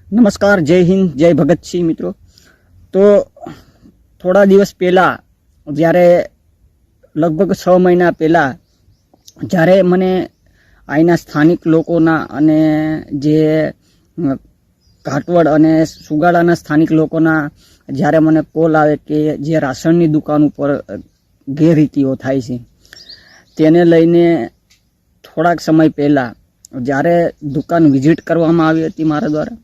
નમસ્કાર, જય હિન્દ, જય ભગતસિંહ મિત્રો। તો થોડા દિવસ પહેલાં જ્યારે લગભગ 6 મહિના પહેલાં જ્યારે મને અહીંના સ્થાનિક લોકોના અને જે ઘાટવડ અને સુગાડાના સ્થાનિક લોકોના જ્યારે મને કોલ આવે કે જે રાશનની દુકાન ઉપર ગેરરીતિઓ થાય છે તેને લઈને થોડાક સમય પહેલાં જ્યારે દુકાન વિઝિટ કરવામાં આવી હતી મારા દ્વારા,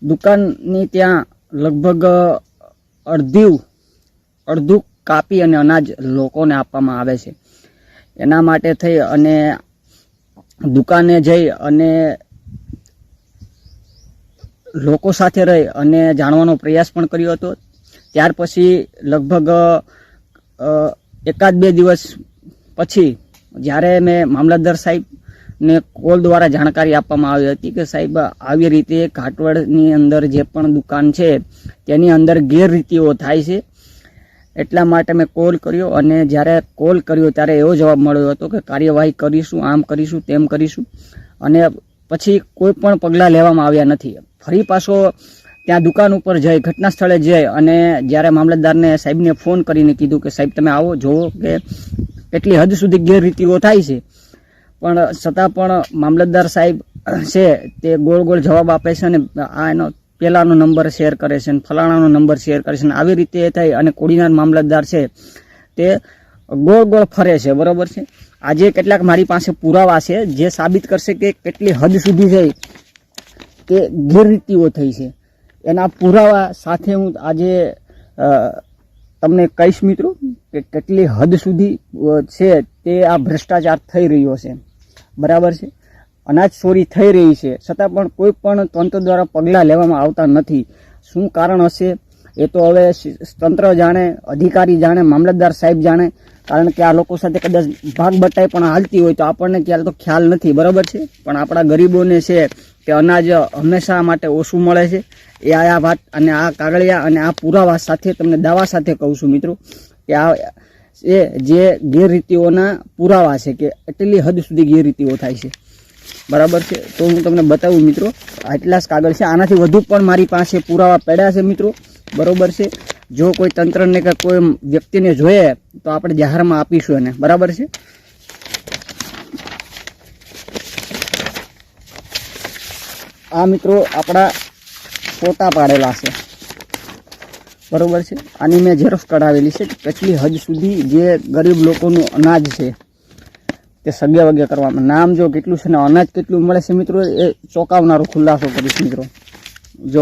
દુકાનની ત્યાં લગભગ અડધું કાપી અને અનાજ લોકોને આપવામાં આવે છે। એના માટે થઈ અને દુકાને જઈ અને લોકો સાથે રહી અને જાણવાનો પ્રયાસ પણ કર્યો હતો। ત્યાર પછી લગભગ 1-2 દિવસ પછી જ્યારે મેં મામલતદાર સાહેબને કોલ દ્વારા જાણકારી આપવામાં આવી હતી કે સાહેબ આવી રીતે ઘાટવડની અંદર જે પણ દુકાન છે તેની અંદર ગેરરીતિઓ થાય છે, એટલા માટે મેં કોલ કર્યો અને જ્યારે કોલ કર્યો ત્યારે એવો જવાબ મળ્યો હતો કે કાર્યવાહી કરીશું, આમ કરીશું, તેમ કરીશું, અને પછી કોઈ પણ પગલાં લેવામાં આવ્યા નથી। ફરી પાછો ત્યાં દુકાન ઉપર જઈ ઘટના સ્થળે જઈ અને જ્યારે મામલતદારને સાહેબને ફોન કરીને કીધું કે સાહેબ તમે આવો, જુઓ કે કેટલી હદ સુધી ગેરરીતિઓ થાય છે, પણ છતાં પણ મામલતદાર સાહેબ છે તે ગોળ ગોળ જવાબ આપે છે અને આ એનો પેલાનો નંબર શેર કરે છે અને ફલાણાનો નંબર શેર કરે છે અને આવી રીતે થઈ અને કોડીનાર મામલતદાર છે તે ગોળ ગોળ ફરે છે, બરોબર છે। આજે કેટલાક મારી પાસે પુરાવા છે જે સાબિત કરશે કે કેટલી હદ સુધી જઈ કે ગેરરીતિઓ થઈ છે। એના પુરાવા સાથે હું આજે તમને કહીશ મિત્રો કે કેટલી હદ સુધી છે તે આ ભ્રષ્ટાચાર થઈ રહ્યો છે, બરાબર છે। અનાજ ચોરી થઈ રહી છે છતાં પણ કોઈ પણ તંત્ર દ્વારા પગલાં લેવામાં આવતા નથી। શું કારણ હશે એ તો હવે તંત્ર જાણે, અધિકારી જાણે, મામલતદાર સાહેબ જાણે, કારણ કે આ લોકો સાથે કદાચ ભાગ બટાઈ પણ હાલતી હોય તો આપણને તો ખ્યાલ નથી, બરાબર છે। પણ આપણા ગરીબોને છે કે અનાજ હંમેશા માટે ઓછું મળે છે, એ આ વાત અને આ કાગળિયા અને આ પુરાવા સાથે તમને દાવા સાથે કહું છું મિત્રો કે આ એ જે ગેરરીતિઓના પુરાવા છે કે એટલી હદ સુધી ગેરરીતિઓ થાય છે, બરાબર છે। તો હું તમને બતાવું મિત્રો, આટલા જ કાગળ છે, આનાથી વધુ પણ મારી પાસે પુરાવા પડ્યા છે મિત્રો, બરાબર છે। જો કોઈ તંત્રને કે કોઈ વ્યક્તિને જોઈએ તો આપણે જાહેરમાં આપીશું એને, બરાબર છે। આ મિત્રો આપણા ફોટા પાડેલા છે, બરોબર છે। આની મેં ઝેરોક્ષ કઢાવેલી છે કે કેટલી હદ સુધી જે ગરીબ લોકોનું અનાજ છે તે સગે વગે કરવામાં, નામ જો કેટલું છે ને અનાજ કેટલું મળે છે મિત્રો, એ ચોંકાવનારો ખુલાસો કરીશ મિત્રો।